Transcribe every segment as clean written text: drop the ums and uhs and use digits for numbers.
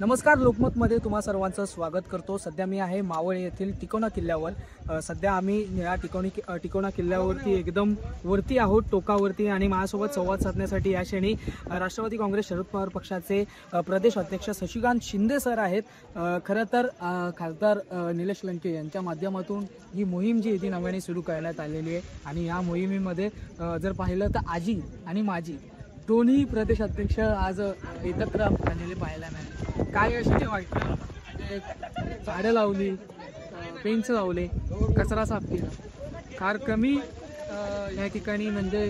नमस्कार, लोकमतमध्ये तुम्हा सर्वांचं स्वागत करतो। सध्या मी आहे मावळ येथील टिकोना किल्ल्यावर। सध्या आम्ही या टिकोना किल्ल्यावरती एकदम वरती आहोत, टोकावरती, आणि माझ्यासोबत संवाद साधण्यासाठी या क्षणी राष्ट्रवादी काँग्रेस शरद पवार पक्षाचे प्रदेश अध्यक्ष शशिकांत शिंदे सर आहेत। खरं तर खासदार निलेश लंके यांच्या माध्यमातून ही मोहीम जी आहे ती नव्याने सुरू करण्यात आलेली आहे, आणि या मोहिमेमध्ये जर पाहिलं तर आजी आणि माजी दोन्ही प्रदेश अध्यक्ष आज एकत्र आलेले पाहायला मिळाले। काय असे वाटतं, म्हणजे झाडं लावली, पेंच लावले, कचरा साफ केला, फार कमी या ठिकाणी म्हणजे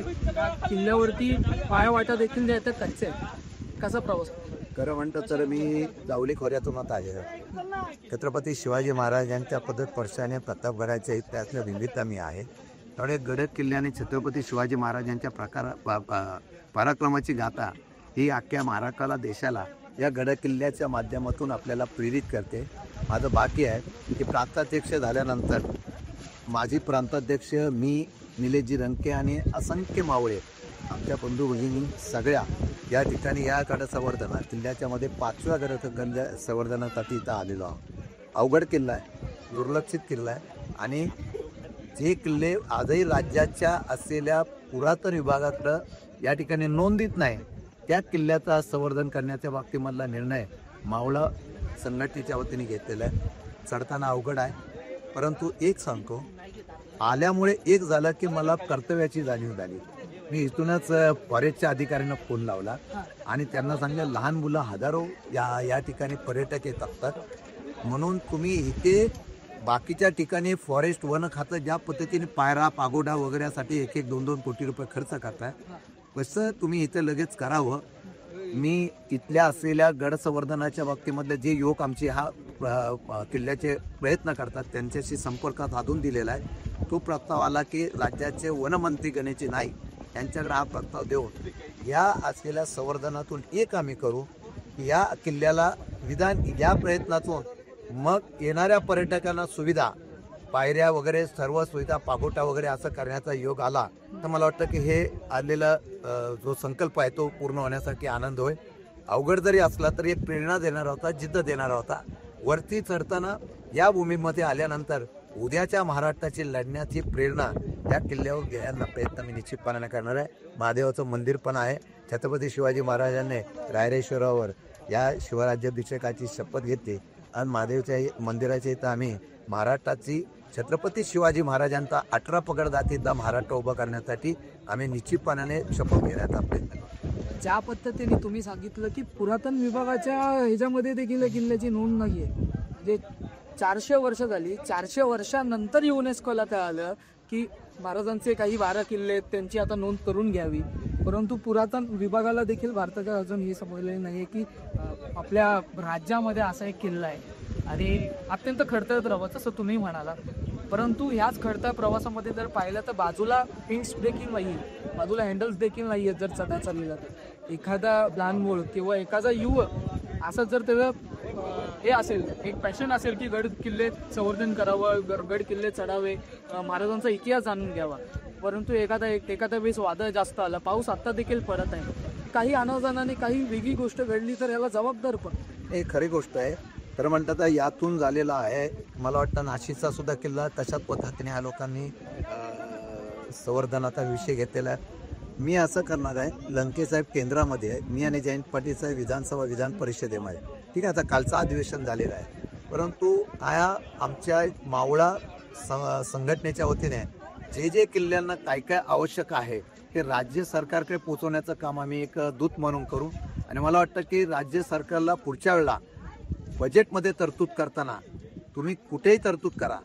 किल्ल्यावरती पायवाटा देखील जे आहेत कच्चे आहेत। कसा प्रवास? खरं म्हणतं तर मी जावली खोऱ्यातून आता आहे। छत्रपती शिवाजी महाराजांच्या पदस्पर्शाने प्रतापगडाच्या इतिहासाला निमित्त मी आहे। त्यामुळे गड किल्ल्याने छत्रपती शिवाजी महाराजांच्या पराक्रमाची गाथा ही अख्ख्या महाराष्ट्राला, देशाला या गड किल्ल्याच्या माध्यमातून आपल्याला प्रेरित करते। माझं बाकी आहे की प्रांताध्यक्ष झाल्यानंतर माजी प्रांताध्यक्ष मी, निलेशजी लंके आणि असंख्य मावळे आमच्या बंधू भगिनी सगळ्या या ठिकाणी या गड संवर्धना किल्ल्याच्यामध्ये 5व्या गड संवर्धनासाठी इथं आलेलो आहोत। अवघड किल्ला आहे, दुर्लक्षित किल्ला आहे, आणि जे किल्ले आजही राज्याच्या असलेल्या पुरातन विभागाकडं या ठिकाणी नोंदीत नाही, त्या किल्ल्याचा संवर्धन करण्याच्या बाबतीमधला निर्णय मावळा संघटनेच्या वतीने घेतलेला आहे। चढताना अवघड आहे, परंतु एक सांगतो, आल्यामुळे एक झालं की मला कर्तव्याची जाणीव झाली। मी इथूनच फॉरेस्टच्या अधिकाऱ्यांना फोन लावला आणि त्यांना सांगितलं, लहान मुलं हजारो या ठिकाणी पर्यटक येत असतात, म्हणून तुम्ही इथे बाकीच्या ठिकाणी फॉरेस्ट वन खातं ज्या पद्धतीने पायरा, पागोडा वगैरेसाठी 1-1, 2-2 कोटी रुपये खर्च करताय, कसं तुम्ही इथं लगेच करावं। मी इथल्या असलेल्या गड संवर्धनाच्या बाबतीमधले जे युवक आमचे किल्ल्याचे प्रयत्न करतात त्यांच्याशी संपर्क साधून दिलेला आहे। तो प्रस्ताव आला की राज्याचे वनमंत्री गणेशजी नाईक यांच्याकडे हा प्रस्ताव देऊन या असलेल्या संवर्धनातून एक आम्ही करू, या किल्ल्याला विधान या प्रयत्नातून मग येणाऱ्या पर्यटकांना सुविधा, पायऱ्या वगैरे सर्व सुविधा, पागोटा वगैरे असं करण्याचा योग आला तर मला वाटतं की हे आलेला जो संकल्प आहे तो पूर्ण होण्यासाठी आनंद होईल। अवघड जरी असला तरी एक प्रेरणा देणारा होता, जिद्द देणारा होता। वरती चढताना या भूमीमध्ये आल्यानंतर उद्याच्या महाराष्ट्राची लढण्याची प्रेरणा या किल्ल्यावर घेण्याचा प्रयत्न मी निश्चितपणाने करणार आहे। महादेवाचं मंदिर पण आहे। छत्रपती शिवाजी महाराजांनी रायरेश्वरावर या शिवराज्याभिषेकाची शपथ घेतली आणि महादेवच्या मंदिराच्या इथं आम्ही महाराष्ट्राची छत्रपती शिवाजी महाराजांचा 18 पगड जातीचा महाराष्ट्र उभा करण्यासाठी आम्ही निश्चितपणाने शपथ घेण्याचा प्रयत्न करू। ज्या पद्धतीने तुम्ही सांगितलं की पुरातन विभागाच्या ह्याच्यामध्ये देखील किल्ल्याची नोंद नाही आहे, म्हणजे 400 वर्ष झाली, 400 वर्षानंतर युनेस्कोला ते आलं की महाराजांचे काही 12 किल्ले आहेत त्यांची आता नोंद करून घ्यावी, परंतु पुरातन विभागाला देखील भारताच्या अजून हे समजले नाही आहे की आपल्या राज्यामध्ये असा एक किल्ला आहे आणि अत्यंत खडतळत प्रवास असं तुम्ही म्हणाला। परंतु ह्याच खडतर प्रवासामध्ये जर पाहिलं तर बाजूला हिंट्स देखील नाही, बाजूला हँडल्स देखील नाही आहेत। जर चढा चाललेला तर एखादा लहान मूळ किंवा एखादा युवक असं जर त्याचं हे असेल, एक पॅशन असेल की गड किल्ले संवर्धन करावं, गड किल्ले चढावे, महाराजांचा इतिहास जाणून घ्यावा, परंतु एखाद्या वेळेस वादळ जास्त आलं, पाऊस आत्ता देखील पडत आहे, काही अनावधानाने काही वेगळी गोष्ट घडली तर याला जबाबदार पण? हे खरी गोष्ट आहे। तर म्हणतात यातून झालेला आहे। मला वाटतं नाशिकचा सुद्धा किल्ला तशाच पद्धतीने ह्या लोकांनी संवर्धनाचा विषय घेतलेला आहे। मी असं करणार आहे, लंके साहेब केंद्रामध्ये आहे, मी आणि जयंत पाटील साहेब विधान परिषदेमध्ये, ठीक आहे। आता कालचं अधिवेशन झालेलं आहे, परंतु आमच्या मावळा संघटनेच्या वतीने जे किल्ल्यांना काय काय आवश्यक आहे ते राज्य सरकारकडे पोहोचवण्याचं काम आम्ही एक दूत म्हणून करू। आणि मला वाटतं की राज्य सरकारला पुढच्या वेळेला बजेटमध्ये तरतूद करताना तुम्ही कुठेही तरतूद करा,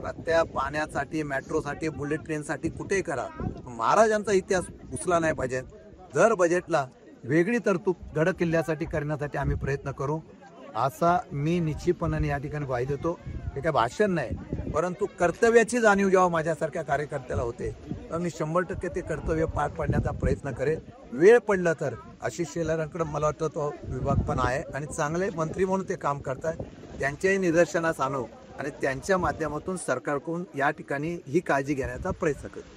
रस्त्या, पाण्यासाठी, मेट्रोसाठी, बुलेट ट्रेनसाठी कुठेही करा, महाराजांचा इतिहास पुसला नाही पाहिजे। जर बजेटला वेगळी तरतूद गड किल्ल्यासाठी करण्यासाठी आम्ही प्रयत्न करू, असा मी निश्चितपणाने या ठिकाणी ग्वाही देतो। हे काय भाषण नाही, परंतु कर्तव्याची जाणीव जेव्हा माझ्यासारख्या कार्यकर्त्याला होते तर मी 100% ते कर्तव्य पार पाडण्याचा प्रयत्न करेन। वेळ पडलं तर आशिष शेलारांकडे मला वाटतं तो विभाग पण आहे आणि चांगले मंत्री म्हणून ते काम करतात, त्यांच्याही निदर्शनास आणू आणि त्यांच्या माध्यमातून सरकारकडून या ठिकाणी ही काळजी घेण्याचा प्रयत्न करू।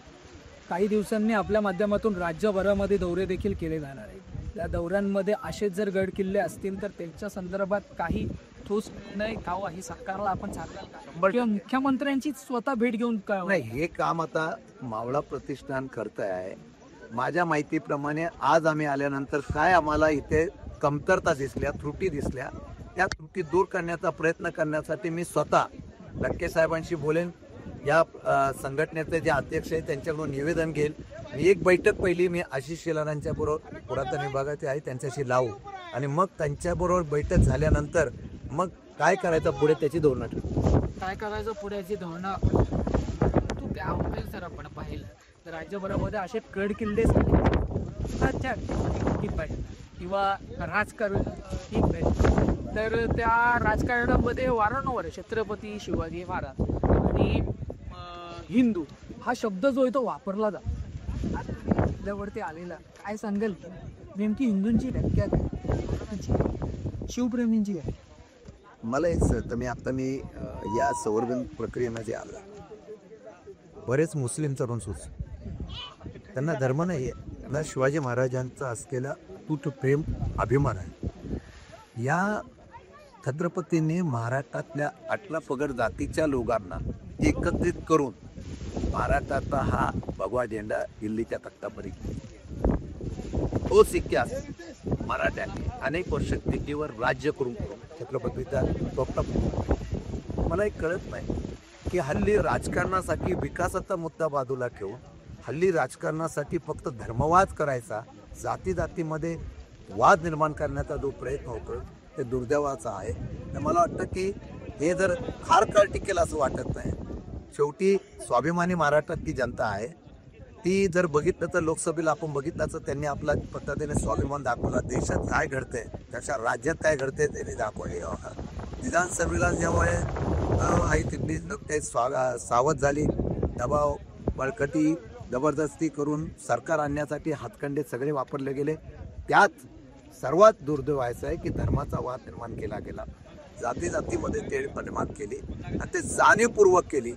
काही दिवसांनी आपल्या माध्यमातून राज्यभरामध्ये दौरे देखील केले जाणार आहेत। त्या दौऱ्यांमध्ये असे जर गड किल्ले असतील तर त्यांच्या संदर्भात काही ठोस निर्णय घ्यावा ही सरकारला आपण सांगाल किंवा मुख्यमंत्र्यांची स्वतः भेट घेऊन काय नाही, हे काम आता मावळा प्रतिष्ठान करत आहे. माझ्या माहितीप्रमाणे आज आम्ही आल्यानंतर काय आम्हाला इथे कमतरता दिसल्या, त्रुटी दिसल्या, त्या त्रुटी दूर करण्याचा प्रयत्न करण्यासाठी मी स्वतः लटके साहेबांशी बोलेन. या संघटनेचे जे अध्यक्ष आहेत त्यांच्याकडून निवेदन घेईल. मी एक बैठक पहिली मी आशिष शेलारांच्या बरोबर पुरातन विभागाचे आहे त्यांच्याशी लावू आणि मग त्यांच्याबरोबर बैठक झाल्यानंतर मग काय करायचं पुढे त्याची धोरणं ठरवू. काय करायचं पुढ्याची धोरणं तू त्यामध्ये जर आपण पाहिलं तर राज्यभरामध्ये असे गड किल्ले किंवा राजकारण ठीक आहे. तर त्या राजकारणामध्ये वारंवार छत्रपती शिवाजी महाराज आणि हिंदू हा शब्द जो आहे तो वापरला जातो. आपल्यावरती आलेला काय सांगाल नेमकी हिंदूंची व्याख्या काय? शिवप्रेमींची आहे. मला हेच तर मी या संवर्धन प्रक्रियेमध्ये आला. बरेच मुस्लिम तरुण सुच त्यांना धर्म नाही आहे, त्यांना शिवाजी महाराजांचा असलेला तूट प्रेम अभिमान आहे. या छत्रपतींनी महाराष्ट्रातल्या 18 पगड जातीच्या लोकांना एकत्रित करून महाराष्ट्राचा हा भगवा झेंडा दिल्लीच्या तख्तापर्यंत तोच इतिहास मराठ्यांनी अनेक वर्ष दिल्लीवर राज्य करून छत्रपतीचा तोटा. मला एक कळत नाही की हल्ली राजकारणासाठी विकासाचा मुद्दा बाजूला ठेवून हल्ली राजकारणासाठी फक्त धर्मवाद करायचा, जाती जातीमध्ये वाद निर्माण करण्याचा जो प्रयत्न होतो ते दुर्दैवाचा आहे. तर मला वाटतं की हे जर फार काळ टिकेल असं वाटत नाही. शेवटी स्वाभिमानी महाराष्ट्रातली जनता आहे, ती जर बघितलं तर लोकसभेला आपण बघितलं तर त्यांनी आपला पद्धतीने स्वाभिमान दाखवला. देशात काय घडतंय, त्याच्या राज्यात काय घडतंय त्यांनी दाखवले. विधानसभेला जेव्हा आई तिथली ते सावध झाली, दबाव बळकटी जबरदस्ती करून सरकार आणण्यासाठी हातखंडे सगळे वापरले गेले. त्यात सर्वात दुर्दैव व्हायचं आहे की धर्माचा वाद निर्माण केला गेला, जाती जातीमध्ये तेढ निर्माण केली आणि ते जाणीवपूर्वक केली.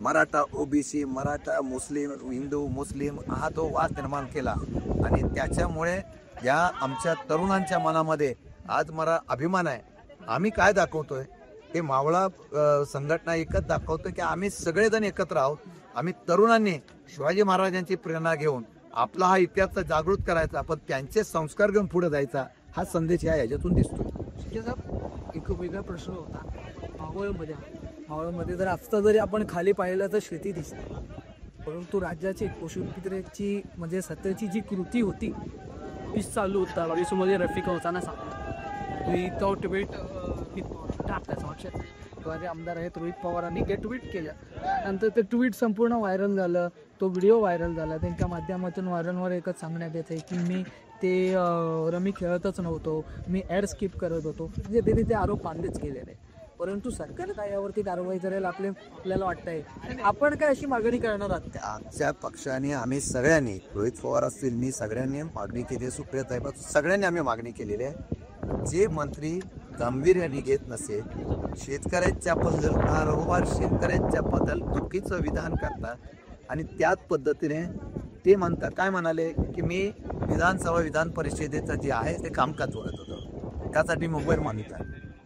मराठा ओबीसी, मराठा मुस्लिम, हिंदू मुस्लिम हा तो वाद निर्माण केला आणि त्याच्यामुळे या आमच्या तरुणांच्या मनामध्ये आज मला अभिमान आहे. आम्ही काय दाखवतोय हे मावळा संघटना एकच दाखवतोय की आम्ही सगळेजण एकत्र आहोत. आम्ही तरुणांनी शिवाजी महाराजांची प्रेरणा घेऊन आपला हा इतिहास जागृत करायचा, पण त्यांचे संस्कार घेऊन पुढे जायचा हा संदेश याच्यातून दिसतो. एक वेगळा प्रश्न होता मावळमध्ये जर आजचा जरी आपण खाली पाहिलं तर शेती दिसते, परंतु राज्याची पोषपित्रेची म्हणजे सत्तेची जी कृती होती तीच चालू होता. बावीसमध्ये रफिक होताना सांगतो विथआउट वेट टाकताच वाटत द्वारे आमदार आहेत रोहित पवारांनी ते ट्विट केलं. नंतर ते ट्विट संपूर्ण व्हायरल झालं, तो व्हिडिओ व्हायरल झाला. त्यांच्या माध्यमातून वारंवार एकच सांगण्यात येत आहे की मी ते रमी खेळतच नव्हतो, मी ॲड स्किप करत होतो. म्हणजे त्यांनी ते आरोप बांधलेच केलेले आहे. परंतु सरकार काय यावरती कारवाई करेल आपल्याला वाटतंय. आपण काय अशी मागणी करणार आहात? आमच्या पक्षाने आम्ही सगळ्यांनी, रोहित पवार असतील, मी सगळ्यांनी मागणी केली, सुप्रियाताई सगळ्यांनी आम्ही मागणी केलेली आहे. जे मंत्री गांभीर्याने घेत नसेल, शेतकऱ्यांच्या बद्दल शेतकऱ्यांच्या बद्दल चुकीचं विधान करतात आणि त्याच पद्धतीने ते म्हणतात, काय म्हणाले की मी विधानसभा विधान परिषदेचं जे आहे ते कामकाज जोडत होतो, त्यासाठी मोबाईल मागितला.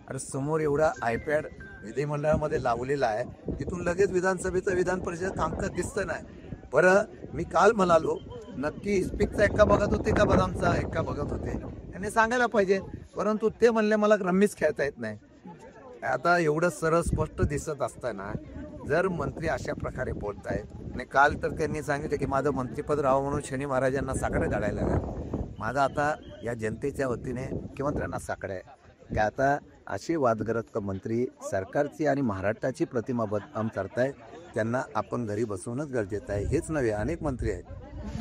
अरे समोर एवढा आयपॅड विधिमंडळामध्ये लावलेला आहे, तिथून लगेच विधानसभेचं विधान परिषद कामकाज दिसतं नाही. बरं, मी काल म्हणालो नक्की स्पीकचा एक्का बघत होते का बदामचा एक्का बघत होते, त्यांनी सांगायला पाहिजे. परंतु ते म्हणले मला रम्मीच खेळता येत नाही. आता एवढं सरळ स्पष्ट दिसत असताना जर मंत्री अशा प्रकारे बोलत आहेत आणि काल तर त्यांनी सांगितलं की माझं मंत्रिपद राहावं म्हणून शनी महाराजांना साकडे धाडायला लागलं. माझा आता या जनतेच्या वतीने मुख्यमंत्र्यांना साकडं आहे की आता असे वादग्रस्त मंत्री सरकारची आणि महाराष्ट्राची प्रतिमा बदनाम करतायत, त्यांना आपण घरी बसवणंच गरजेचं आहे. हेच नव्हे, अनेक मंत्री आहेत.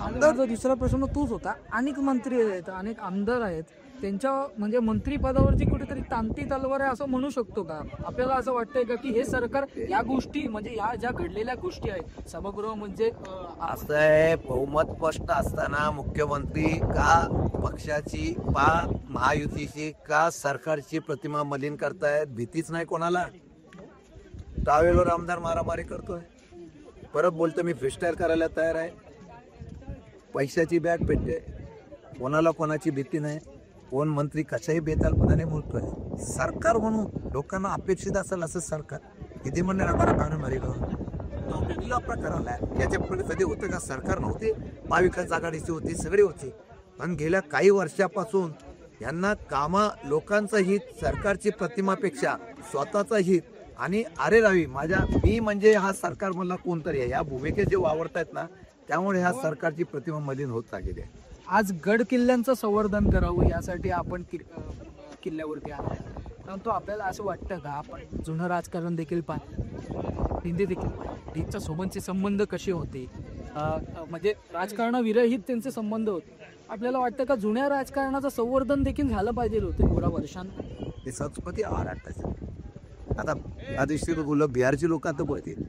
आमदारचा दुसरा प्रश्न तोच होता. अनेक मंत्री आहेत, अनेक आमदार आहेत, त्यांच्या म्हणजे मंत्रिपदावरची कुठेतरी तांती तलवार आहे असं म्हणू शकतो का? आपल्याला असं वाटतंय का की हे सरकार या गोष्टी म्हणजे या ज्या घडलेल्या गोष्टी आहेत सभागृह म्हणजे असं आहे, बहुमत स्पष्ट असताना मुख्यमंत्री का पक्षाची महायुतीची का सरकारची प्रतिमा मलिन करतायत? भीतीच नाही कोणाला. टावेलवर आमदार मारामारी करतोय, परत बोलतो मी फ्रीस्टाईल करायला तयार आहे, पैशाची बॅग पेटते. कोणाला कोणाची भीती नाही, कोण मंत्री कशाही बेतालपणाने बोलतोय. सरकार म्हणून लोकांना अपेक्षित असेल असं सरकार विधिमंडळ आम्हाला काढून मारी प्रकार आलाय. याच्या पुढे कधी होतं का? सरकार नव्हते, महाविकास आघाडीची होती, सगळी होती. पण गेल्या काही वर्षापासून यांना कामा लोकांचं हित सरकारची प्रतिमापेक्षा स्वतःचं हित आणि अरे रावी मी म्हणजे हा सरकार मला कोणतरी आहे या भूमिकेत जे वावरतायत ना, त्यामुळे ह्या सरकारची प्रतिमा मलिन होत लागली आहे. आज गड किल्ल्यांचं संवर्धन करावं यासाठी आपण किल्ल्यावरती आलो. परंतु आपल्याला असं वाटतं का आपण जुनं राजकारण देखील हिंदी देखील त्यांच्या सोबतचे संबंध कसे होते, म्हणजे राजकारणाविरहित त्यांचे संबंध होते. आपल्याला वाटतं का जुन्या राजकारणाचं संवर्धन देखील झालं पाहिजे होतं थोड्या वर्षांनी. ते संस्कृती महाराष्ट्राची. आता या दिवशी बोललं बिहारची लोक आता बोलतील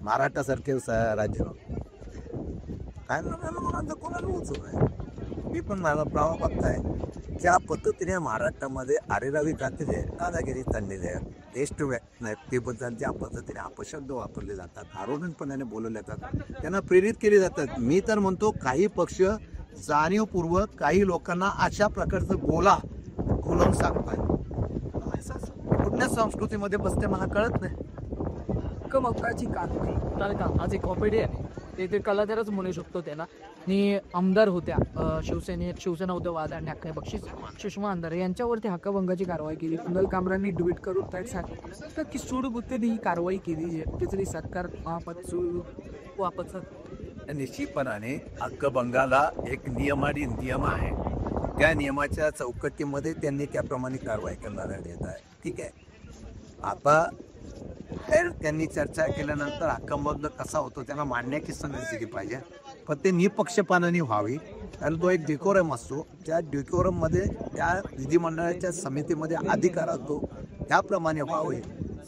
महाराष्ट्रासारखे राज्य काय कोणाला उचल आहे. मी पण मला प्रवाह बघताय ज्या पद्धतीने महाराष्ट्रामध्ये आरेरावी कातीले दादागिरी चाललेली आहे, ज्येष्ठ व्यक्तीबद्दल ज्या पद्धतीने अपशब्द वापरले जातात, आरोग्यपणाने बोलवले जातात, त्यांना प्रेरित केले जातात. मी तर म्हणतो काही पक्ष जाणीवपूर्वक काही लोकांना अशा प्रकारचं बोलून सांगतात. कुठल्या संस्कृतीमध्ये बसते मला कळत नाही. मक्काची क्रांती तर का आज एक कॉमेडी आहे ते कलाकारच म्हणू शकतो त्याला. आणि आमदार होत्या शिवसेना होत्या वाद आणि हक्क बक्षीस सुषमा अंधारे यांच्यावरती हक्कभंगाची कारवाई केली. कुंदल कामरांनी ट्विट करून त्यात सांगितलं की सूडबुद्धीने ही कारवाई केली तिथली सरकार वापस. निश्चितपणाने हक्कभंगाला एक नियम आहे. त्या नियमाच्या चौकटीमध्ये त्यांनी त्याप्रमाणे कारवाई करणारा देत आहे. ठीक आहे. आता त्यांनी चर्चा केल्यानंतर हक्कभंग कसा होतो त्यांना मांडण्याची संधी दिली पाहिजे, पण ते निपक्षपानाने व्हावी. आणि तो एक डेकोरम असतो, त्या डेकोरममध्ये त्या विधिमंडळाच्या समितीमध्ये अधिकार असतो, त्याप्रमाणे व्हावे.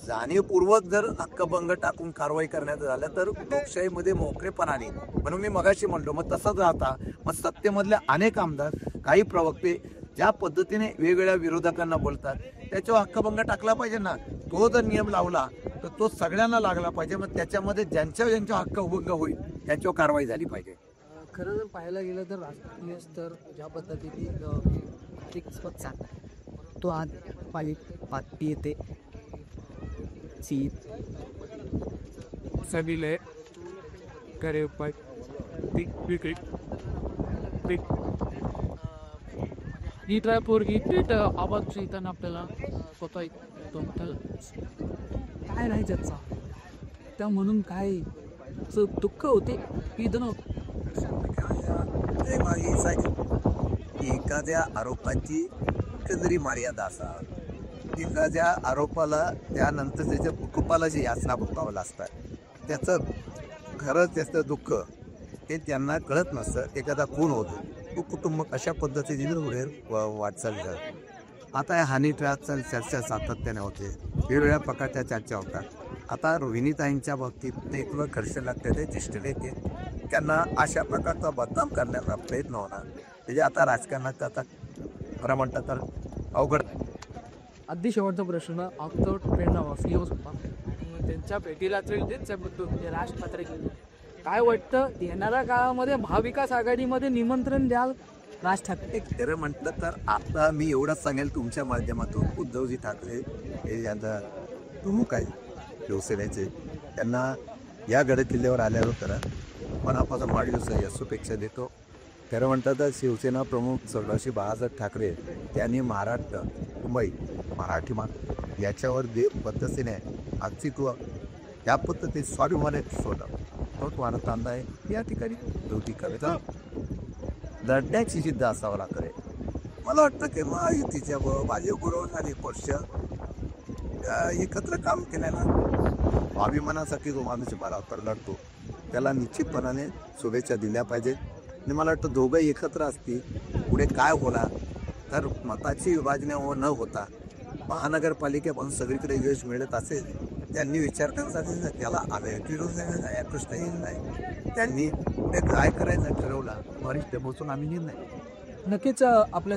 जाणीवपूर्वक जर हक्कभंग टाकून कारवाई करण्यात झालं तर लोकशाहीमध्ये मोकळेपणाने, म्हणून मी मगाशी म्हणलो मग तसंच राहता. मग सत्तेमधले अनेक आमदार काही प्रवक्ते ज्या पद्धतीने वेगवेगळ्या विरोधकांना बोलतात त्याच्यावर हक्कभंग टाकला पाहिजे ना. तो जर नियम लावला तर तो सगळ्यांना लागला पाहिजे. मग त्याच्यामध्ये ज्यांच्या हक्कभंग होईल त्याच्यावर कारवाई झाली पाहिजे. खरं जर पाहायला गेलं तर राजकीय स्तर ज्या पद्धतीने तो आज पाठी येते सगळे करे ही पोरगी थेट आवाज येताना आपल्याला स्वतः येतो काय नाही त्याचा त्या म्हणून काय दुःख होते की एखाद्या आरोपाची कदरी मर्यादा असा, एखाद्या आरोपाला त्यानंतर त्याच्या कुटुंबाला जी यातना भोगावं लागतात त्याचं दुःख हे त्यांना कळत नसतं. एखादा खून होतो तो कुटुंब कशा पद्धतीने पुढे वाटचाल करत. आता या हानी ट्रॅपचा चर्चा सातत्याने होते, वेगवेगळ्या प्रकारच्या चर्चा होतात. आता रोहिणीताईंच्या बाबतीत ते एकूण खर्च लागते ते दिसलेले येते, त्यांना अशा प्रकारचा बदनाम करण्याचा प्रयत्न होणार म्हणजे आता राजकारणात आता खरं म्हणतात तर अवघड. अगदी शेवटचा प्रश्न ऑक्टोबर प्रेरणा वाफिओस होता त्यांच्या भेटीला राजपत्रिक काय वाटतं येणाऱ्या काळामध्ये महाविकास आघाडीमध्ये निमंत्रण द्याल राज ठाकरे? खरं म्हटलं तर आता मी एवढंच सांगेल तुमच्या माध्यमातून, उद्धवजी ठाकरे हे यांचा प्रमुख आहे शिवसेनेचे, त्यांना या गड किल्ल्यावर आल्यावर करा मनापासून वाढदिवस शुभेच्छा देतो. खरं म्हणतात तर शिवसेना प्रमुख सर्वश्री बाळासाहेब ठाकरे त्यांनी महाराष्ट्र मुंबई मराठी मान याच्यावर पद्धतीने अस्तित्व या पद्धतीने स्वाभिमानाने सोडलं तो तुम्हाला तांदा आहे. या ठिकाणी दोघी कविता लढण्याची जिद्द असावं लागते. मला वाटतं की महायुतीच्या भाजपबरोबर आणि पक्ष एकत्र काम केल्यानं स्वाभिमानासाठी जो माणूस बराबर लढतो त्याला निश्चितपणाने शुभेच्छा दिल्या पाहिजेत. आणि मला वाटतं दोघं एकत्र असतील पुढे काय होणार तर मताची विभाजने न होता महानगरपालिकेपासून सगळीकडे यश मिळत असेल त्यांनी विचार करता त्याला विरोध नाही प्रश्न येईल नाही. त्यांनी पुढे काय करायचं ठरवला वरिष्ठ बसून आम्ही निर्णय नक्कीच आपल्या